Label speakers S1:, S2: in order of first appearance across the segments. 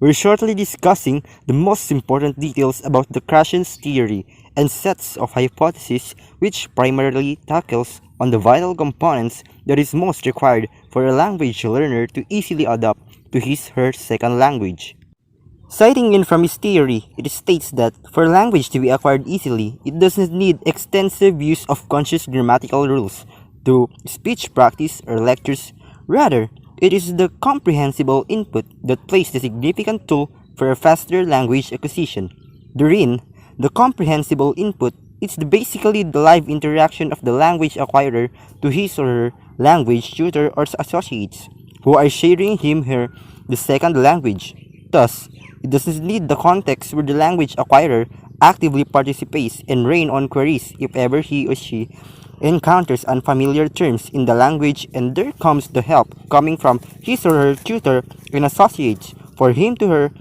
S1: we're shortly discussing the most important details about the Krashen's theory and sets of hypotheses which primarily tackles on the vital components that is most required for a language learner to easily adapt to his/her second language. Citing in from his theory, it states that for language to be acquired easily, it doesn't need extensive use of conscious grammatical rules through speech practice or lectures. Rather, it is the comprehensible input that plays the significant tool for a faster language acquisition. Therein, the comprehensible input is basically the live interaction of the language acquirer to his or her language tutor or associates, who are sharing him/her the second language. Thus, it doesn't need the context where the language acquirer actively participates and rain on queries if ever he or she encounters unfamiliar terms in the language, and there comes the help coming from his or her tutor and associates for him/her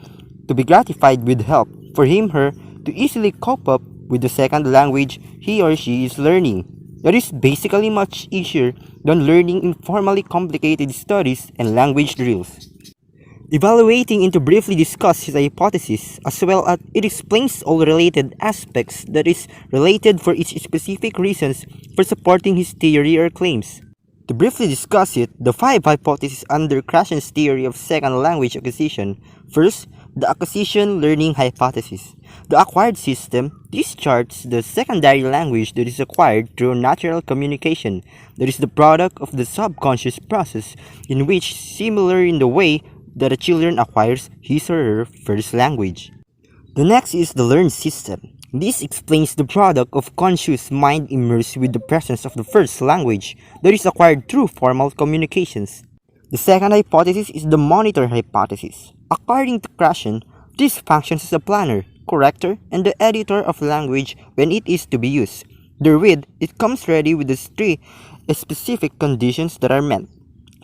S1: to be gratified with help for him/her to easily cope up with the second language he or she is learning. That is basically much easier than learning informally complicated studies and language drills. Evaluating into briefly discuss his hypothesis, as well as it explains all related aspects that is related for each specific reasons for supporting his theory or claims. To briefly discuss it, the 5 hypotheses under Krashen's theory of second language acquisition. First, the acquisition learning hypothesis. The acquired system discharges the secondary language that is acquired through natural communication, that is the product of the subconscious process in which similar in the way that a children acquires his or her first language. The next is the learned system. This explains the product of conscious mind immersed with the presence of the first language that is acquired through formal communications. The second hypothesis is the monitor hypothesis. According to Krashen, this functions as a planner, corrector, and the editor of language when it is to be used. Therewith, it comes ready with the 3 specific conditions that are met.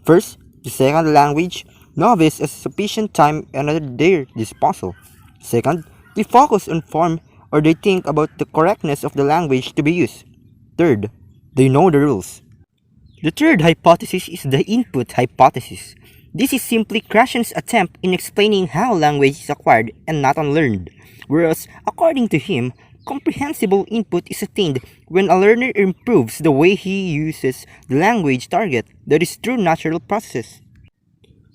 S1: First, the second language novice has sufficient time and at their disposal. Second, they focus on form or they think about the correctness of the language to be used. Third, they know the rules. The third hypothesis is the input hypothesis. This is simply Krashen's attempt in explaining how language is acquired and not unlearned, whereas, according to him, comprehensible input is attained when a learner improves the way he uses the language target, that is through natural processes.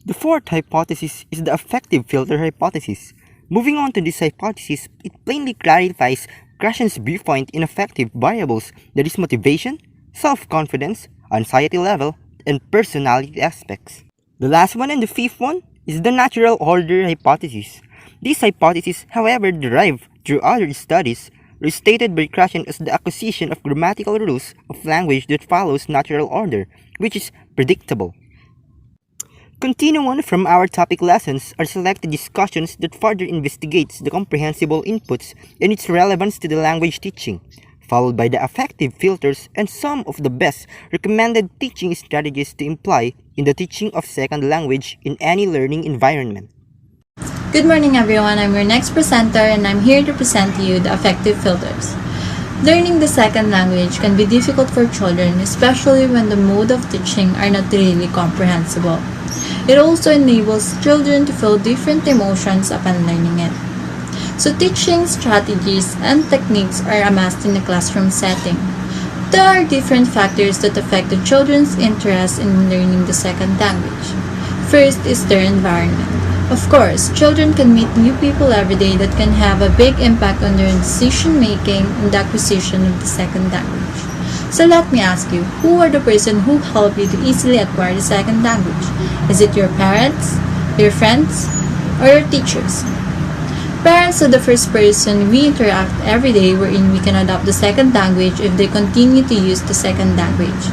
S1: The fourth hypothesis is the affective filter hypothesis. Moving on to this hypothesis, it plainly clarifies Krashen's viewpoint in affective variables, that is motivation, self-confidence, anxiety level, and personality aspects. The last one and the fifth one is the natural order hypothesis. This hypothesis, however, derived through other studies, is stated by Krashen as the acquisition of grammatical rules of language that follows natural order, which is predictable. Continuing on from our topic lessons are selected discussions that further investigates the comprehensible inputs and its relevance to the language teaching, followed by the affective filters and some of the best recommended teaching strategies to employ in the teaching of second language in any learning environment.
S2: Good morning everyone, I'm your next presenter and I'm here to present to you the affective filters. Learning the second language can be difficult for children, especially when the mode of teaching are not really comprehensible. It also enables children to feel different emotions upon learning it. So teaching strategies and techniques are amassed in the classroom setting. There are different factors that affect the children's interest in learning the second language. First is their environment. Of course, children can meet new people every day that can have a big impact on their decision making and the acquisition of the second language. So let me ask you, who are the person who help you to easily acquire the second language? Is it your parents, your friends, or your teachers? Parents are the first person we interact every day wherein we can adopt the second language if they continue to use the second language.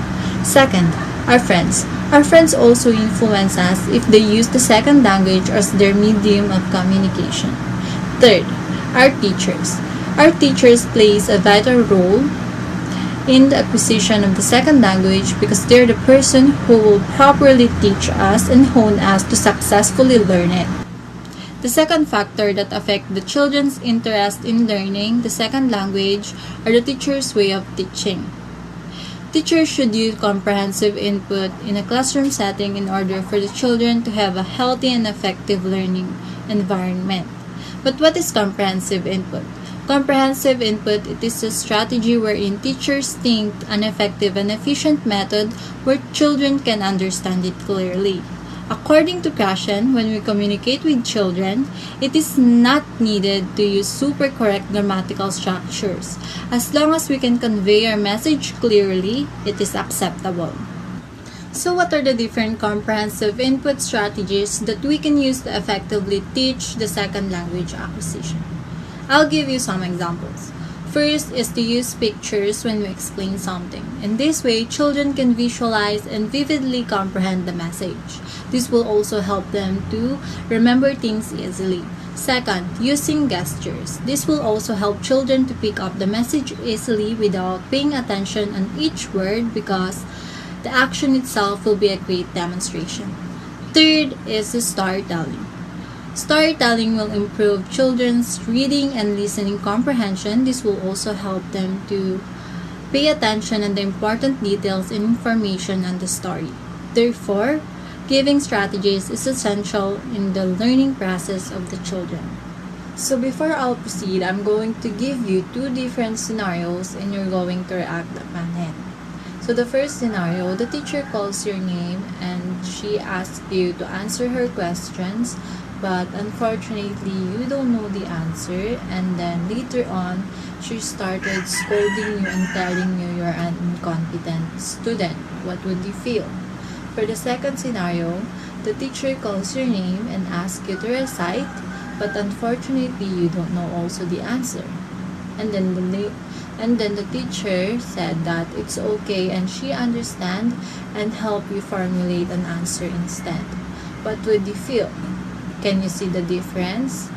S2: Second, our friends. Our friends also influence us if they use the second language as their medium of communication. Third, our teachers. Our teachers plays a vital role in the acquisition of the second language because they're the person who will properly teach us and hone us to successfully learn it. The second factor that affects the children's interest in learning the second language are the teacher's way of teaching. Teachers should use comprehensive input in a classroom setting in order for the children to have a healthy and effective learning environment. But what is comprehensive input? Comprehensive input, it is a strategy wherein teachers think an effective and efficient method where children can understand it clearly. According to Krashen, when we communicate with children, it is not needed to use super correct grammatical structures. As long as we can convey our message clearly, it is acceptable. So what are the different comprehensive input strategies that we can use to effectively teach the second language acquisition? I'll give you some examples. First is to use pictures when we explain something. In this way, children can visualize and vividly comprehend the message. This will also help them to remember things easily. Second, using gestures. This will also help children to pick up the message easily without paying attention on each word because the action itself will be a great demonstration. Third is storytelling. Storytelling will improve children's reading and listening comprehension. This will also help them to pay attention on the important details and information on the story. Therefore, giving strategies is essential in the learning process of the children. So before I'll proceed, I'm going to give you two different scenarios and you're going to react upon it. So the first scenario, the teacher calls your name and she asks you to answer her questions, but unfortunately you don't know the answer, and then later on she started scolding you and telling you you're an incompetent student. What would you feel? For the second scenario, the teacher calls your name and asks you to recite, but unfortunately you don't know also the answer. And then the teacher said that it's okay and she understands and help you formulate an answer instead. What would you feel? Can you see the difference?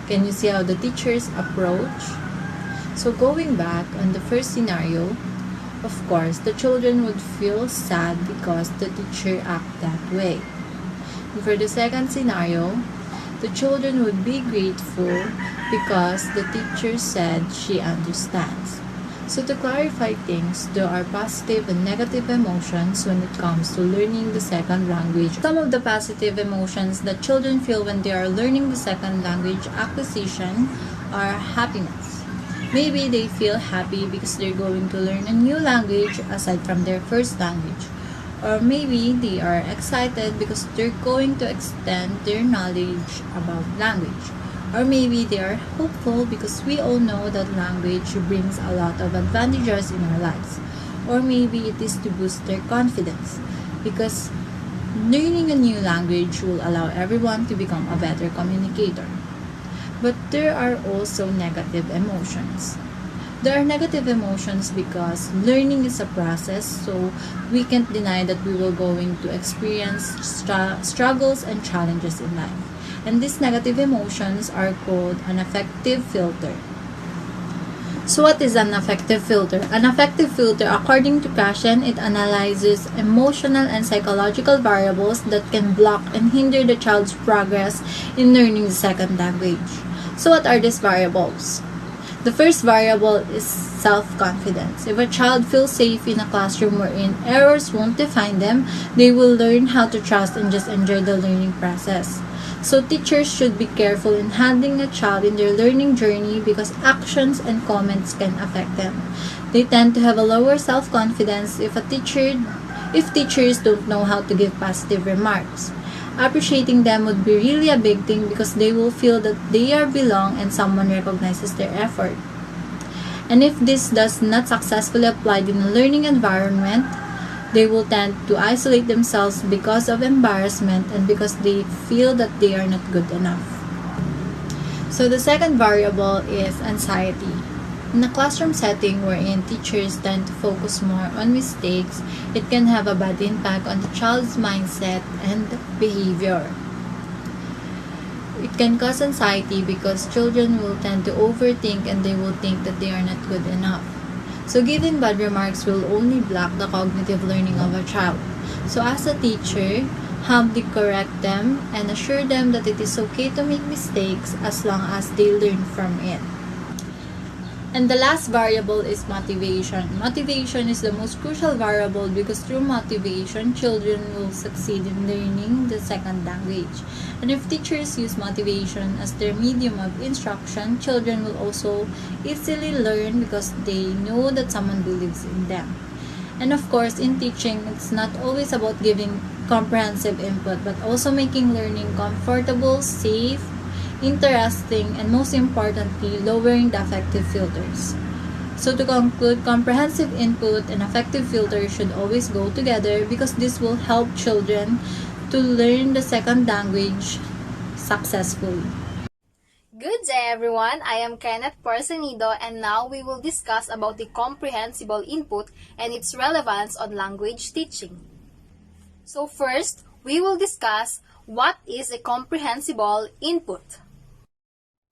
S2: Can you see how the teachers approach? So going back on the first scenario, of course, the children would feel sad because the teacher acted that way. And for the second scenario, the children would be grateful because the teacher said she understands. So to clarify things, there are positive and negative emotions when it comes to learning the second language. Some of the positive emotions that children feel when they are learning the second language acquisition are happiness. Maybe they feel happy because they're going to learn a new language aside from their first language. Or maybe they are excited because they're going to extend their knowledge about language. Or maybe they are hopeful because we all know that language brings a lot of advantages in our lives. Or maybe it is to boost their confidence because learning a new language will allow everyone to become a better communicator. But there are also negative emotions. There are negative emotions because learning is a process, so we can't deny that we will going to experience struggles and challenges in life. And these negative emotions are called an affective filter. So what is an affective filter? An affective filter, according to Krashen, it analyzes emotional and psychological variables that can block and hinder the child's progress in learning the second language. So what are these variables? The first variable is self-confidence. If a child feels safe in a classroom wherein errors won't define them, they will learn how to trust and just enjoy the learning process. So teachers should be careful in handling a child in their learning journey because actions and comments can affect them. They tend to have a lower self-confidence if teachers don't know how to give positive remarks. Appreciating them would be really a big thing because they will feel that they are belong and someone recognizes their effort. And if this does not successfully applied in a learning environment, they will tend to isolate themselves because of embarrassment and because they feel that they are not good enough. So the second variable is anxiety. In a classroom setting wherein teachers tend to focus more on mistakes, it can have a bad impact on the child's mindset and behavior. It can cause anxiety because children will tend to overthink and they will think that they are not good enough. So giving bad remarks will only block the cognitive learning of a child. So as a teacher, humbly correct them and assure them that it is okay to make mistakes as long as they learn from it. And the last variable is motivation. Motivation is the most crucial variable because through motivation, children will succeed in learning the second language. And if teachers use motivation as their medium of instruction, children will also easily learn because they know that someone believes in them. And of course, in teaching, it's not always about giving comprehensive input, but also making learning comfortable, safe, interesting, and most importantly, lowering the affective filters. So to conclude, comprehensive input and affective filter should always go together because this will help children to learn the second language successfully.
S3: Good day everyone, I am Kenneth Parsenido and now we will discuss about the comprehensible input and its relevance on language teaching. So first, we will discuss what is a comprehensible input.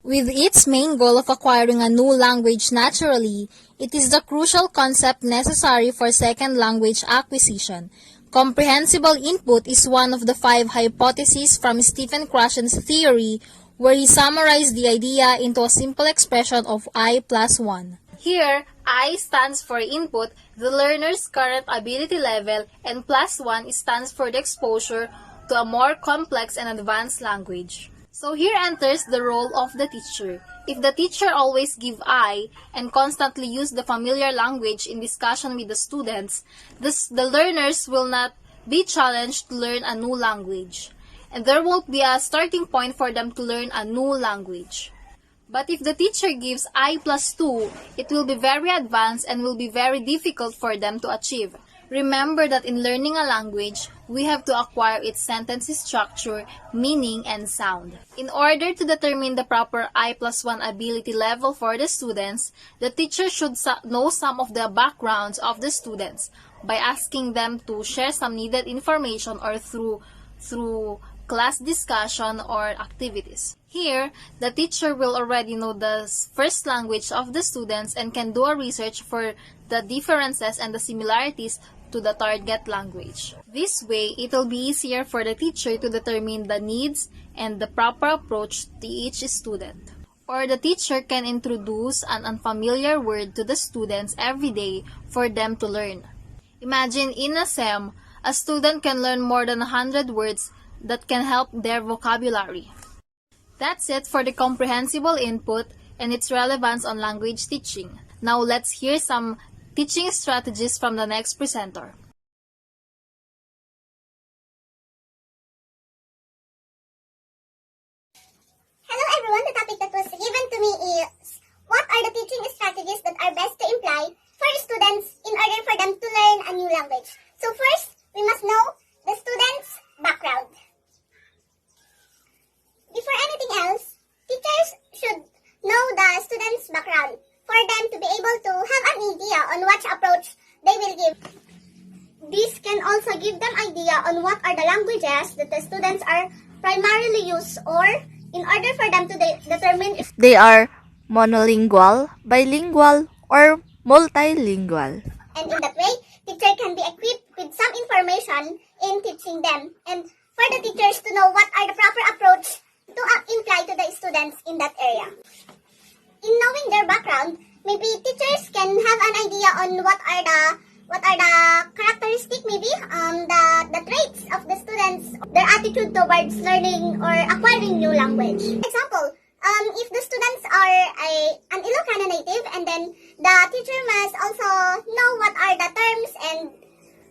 S4: With its main goal of acquiring a new language naturally, it is the crucial concept necessary for second language acquisition. Comprehensible input is one of the 5 hypotheses from Stephen Krashen's theory, where he summarized the idea into a simple expression of I plus 1.
S3: Here, I stands for input, the learner's current ability level, and plus 1 stands for the exposure to a more complex and advanced language. So here enters the role of the teacher. If the teacher always give I and constantly use the familiar language in discussion with the students, the learners will not be challenged to learn a new language. And there won't be a starting point for them to learn a new language. But if the teacher gives I plus 2, it will be very advanced and will be very difficult for them to achieve. Remember that in learning a language, we have to acquire its sentence structure, meaning, and sound. In order to determine the proper I plus 1 ability level for the students, the teacher should know some of the backgrounds of the students by asking them to share some needed information or through class discussion or activities. Here, the teacher will already know the first language of the students and can do a research for the differences and the similarities to the target language. This way, it will be easier for the teacher to determine the needs and the proper approach to each student. Or the teacher can introduce an unfamiliar word to the students every day for them to learn. Imagine in a SEM, a student can learn more than 100 words that can help their vocabulary. That's it for the comprehensible input and its relevance on language teaching. Now let's hear some teaching strategies from the next presenter.
S5: Hello everyone, the topic that was given to me is what are the teaching strategies that are best to imply for students in order for them to learn a new language. So first, we must know the student's background. Before anything else, teachers should know the student's background for them to be able to have an idea on what approach they will give. This can also give them idea on what are the languages that the students are primarily use, or in order for them to determine if
S6: They are monolingual, bilingual, or multilingual.
S5: and in that way, teacher can be equipped with some information in teaching them, and for the teachers to know what are the proper approach to imply to the students in that area. In knowing their background, maybe teachers can have an idea on what are the characteristic, maybe the traits of the students, their attitude towards learning or acquiring new language. Example, if the students are an Ilocano native, and then the teacher must also know what are the terms and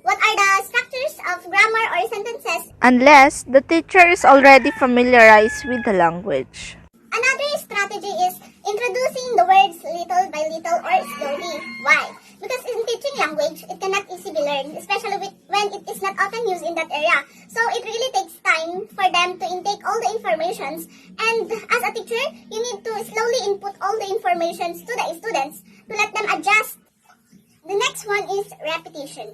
S5: what are the structures of grammar or sentences.
S6: Unless the teacher is already familiarized with the language.
S5: Another strategy is introducing the words little by little or slowly. Why? Because in teaching language, it cannot easily be learned, especially when it is not often used in that area. So it really takes time for them to intake all the informations. And as a teacher, you need to slowly input all the informations to the students to let them adjust. The next one is repetition.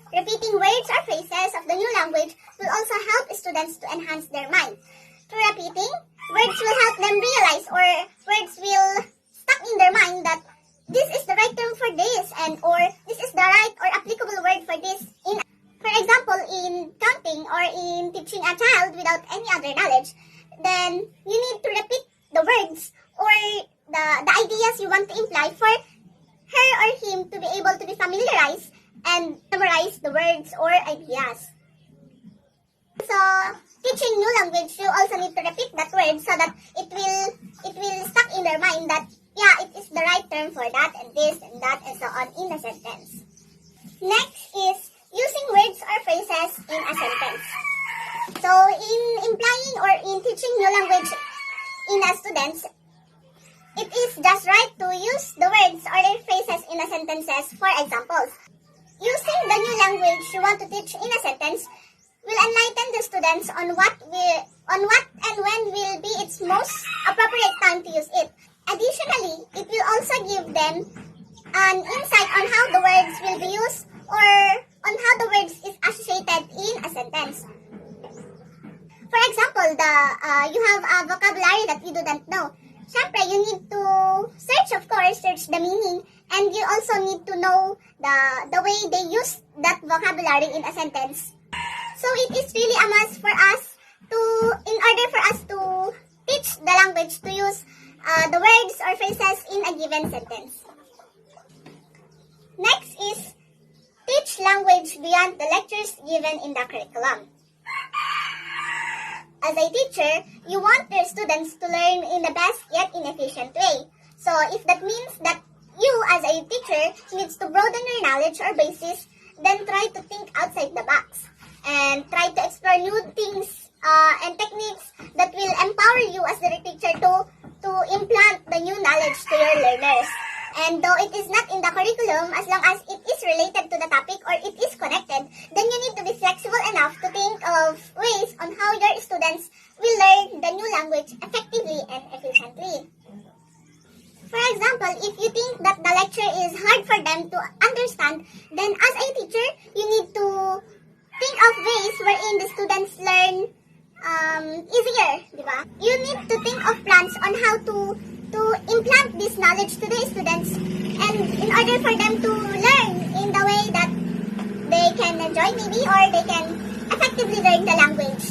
S5: Repeating words or phrases of the new language will also help students to enhance their mind. Through repeating, words will help them realize, or words will stuck in their mind that this is the right term for this, and or this is the right or applicable word for this. For example, in counting or in teaching a child without any other knowledge, then you need to repeat the words or the ideas you want to imply for revise and memorize the words or ideas. So, teaching new language, you also need to repeat that word so that it will stuck in their mind that, yeah, it is the right term for that and this and that and so on in a sentence. Next is using words or phrases in a sentence. So, in implying or in teaching new language in a students, it is just right to use the words or the phrases in a sentences. For examples, using the new language you want to teach in a sentence will enlighten the students on what and when will be its most appropriate time to use it. Additionally, it will also give them an insight on how the words will be used or on how the words is associated in a sentence. For example, you have a vocabulary that you don't know. Syempre, you need to search the meaning, and you also need to know the way they use that vocabulary in a sentence. So it is really a must for us in order for us to teach the language to use the words or phrases in a given sentence. Next is teach language beyond the lectures given in the curriculum. As a teacher, you want your students to learn in the best yet inefficient way. So if that means that you as a teacher needs to broaden your knowledge or basis, then try to think outside the box and try to explore new things and techniques that will empower you as the teacher to implant the new knowledge to your learners. And though it is not in the curriculum, as long as it is related to the topic or it is connected, then you need to be flexible enough to think of ways on how your students will learn the new language effectively and efficiently. For example, if you think that the lecture is hard for them to understand, then as a teacher, you need to think of ways wherein the students learn easier, di ba? You need to think of plans on how to implant this knowledge to the students, and in order for them to learn in the way that they can enjoy maybe, or they can effectively learn the language.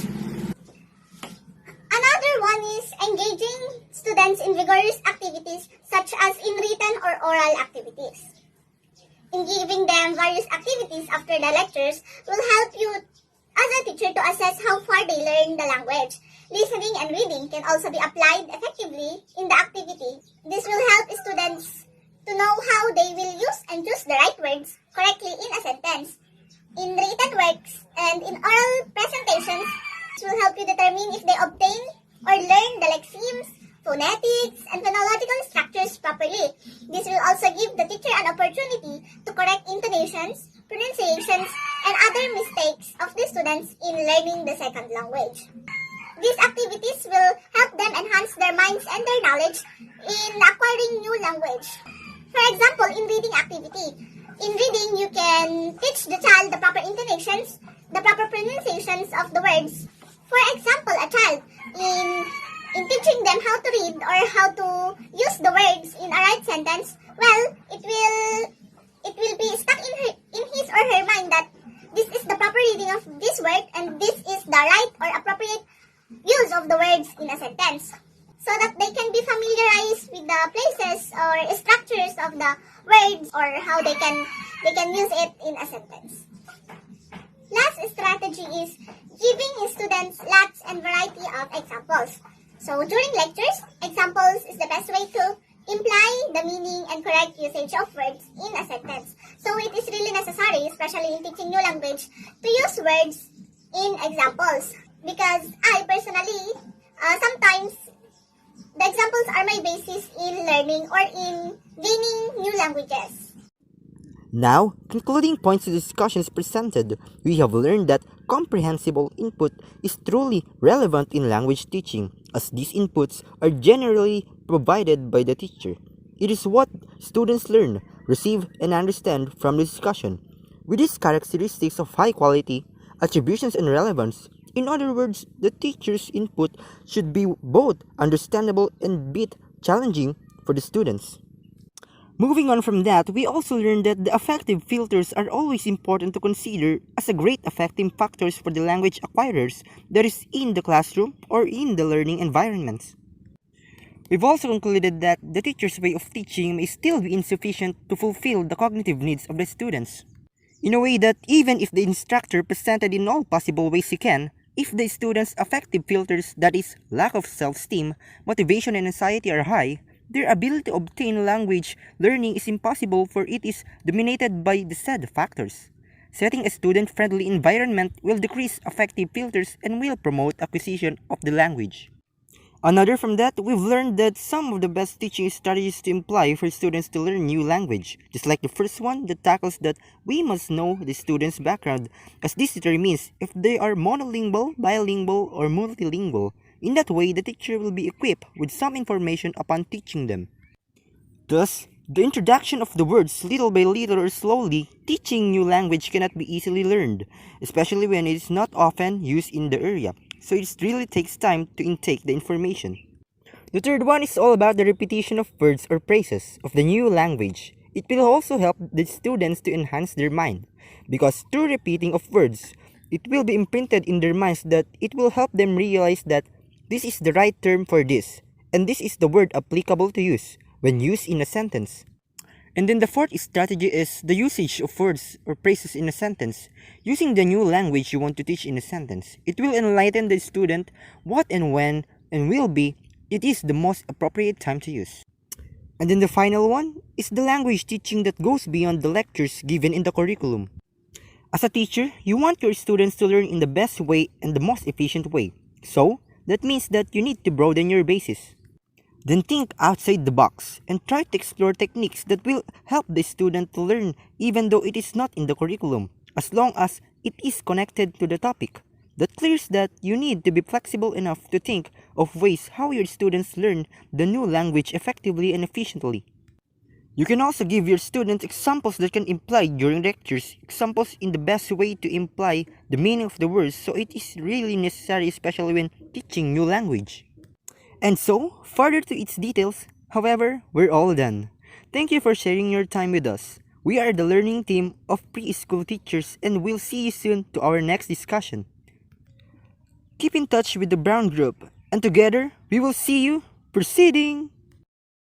S5: Another one is engaging students in vigorous activities such as in written or oral activities. In giving them various activities after the lectures will help you as a teacher to assess how far they learn the language. Listening and reading can also be applied effectively in the activity. This will help students to know how they will use and choose the right words correctly in a sentence. In written works and in oral presentations, this will help you determine if they obtain or learn the lexemes, phonetics, and phonological structures properly. This will also give the teacher an opportunity to correct intonations, pronunciations, and other mistakes of the students in learning the second language. These activities will help them enhance their minds and their knowledge in acquiring new language. For example, in reading activity. In reading, you can teach the child the proper intonations, the proper pronunciations of the words. For example, a child, in teaching them how to read or how to use the words in a right sentence, well, it will be stuck in his or her mind that this is the proper reading of this word and this is the right or appropriate use of the words in a sentence, so that they can be familiarized with the places or structures of the words or how they can use it in a sentence. Last strategy is giving students lots and variety of examples. So during lectures, examples is the best way to imply the meaning and correct usage of words in a sentence. So it is really necessary, especially in teaching new language, to use words in examples. Because I personally, sometimes the examples are my basis in learning or in gaining new languages.
S1: Now, concluding points to the discussions presented, we have learned that comprehensible input is truly relevant in language teaching, as these inputs are generally provided by the teacher. It is what students learn, receive, and understand from the discussion. With these characteristics of high quality, attributions, and relevance, in other words, the teacher's input should be both understandable and bit challenging for the students. Moving on from that, we also learned that the affective filters are always important to consider as a great affecting factors for the language acquirers that is in the classroom or in the learning environments. We've also concluded that the teacher's way of teaching may still be insufficient to fulfill the cognitive needs of the students. in a way that even if the instructor presented in all possible ways he can, if the student's affective filters, that is, lack of self-esteem, motivation and anxiety are high, their ability to obtain language learning is impossible, for it is dominated by the said factors. Setting a student-friendly environment will decrease affective filters and will promote acquisition of the language. Another from that, we've learned that some of the best teaching strategies to employ for students to learn new language, just like the first one that tackles that we must know the student's background, as this determines if they are monolingual, bilingual, or multilingual. In that way, the teacher will be equipped with some information upon teaching them. Thus, the introduction of the words little by little or slowly, teaching new language cannot be easily learned, especially when it is not often used in the area, so it really takes time to intake the information. The third one is all about the repetition of words or phrases of the new language. It will also help the students to enhance their mind, because through repeating of words, it will be imprinted in their minds that it will help them realize that this is the right term for this, and this is the word applicable to use when used in a sentence. And then the fourth strategy is the usage of words or phrases in a sentence. Using the new language you want to teach in a sentence, it will enlighten the student what and when and will be it is the most appropriate time to use. And then the final one is the language teaching that goes beyond the lectures given in the curriculum. As a teacher, you want your students to learn in the best way and the most efficient way. So, that means that you need to broaden your basis. Then think outside the box and try to explore techniques that will help the student to learn even though it is not in the curriculum, as long as it is connected to the topic. That clears that you need to be flexible enough to think of ways how your students learn the new language effectively and efficiently. You can also give your students examples that can imply during lectures, examples in the best way to imply the meaning of the words, so it is really necessary, especially when teaching new language. And so, further to its details, however, we're all done. Thank you for sharing your time with us. We are the learning team of preschool teachers, and we'll see you soon to our next discussion. Keep in touch with the Brown Group, and together we will see you proceeding.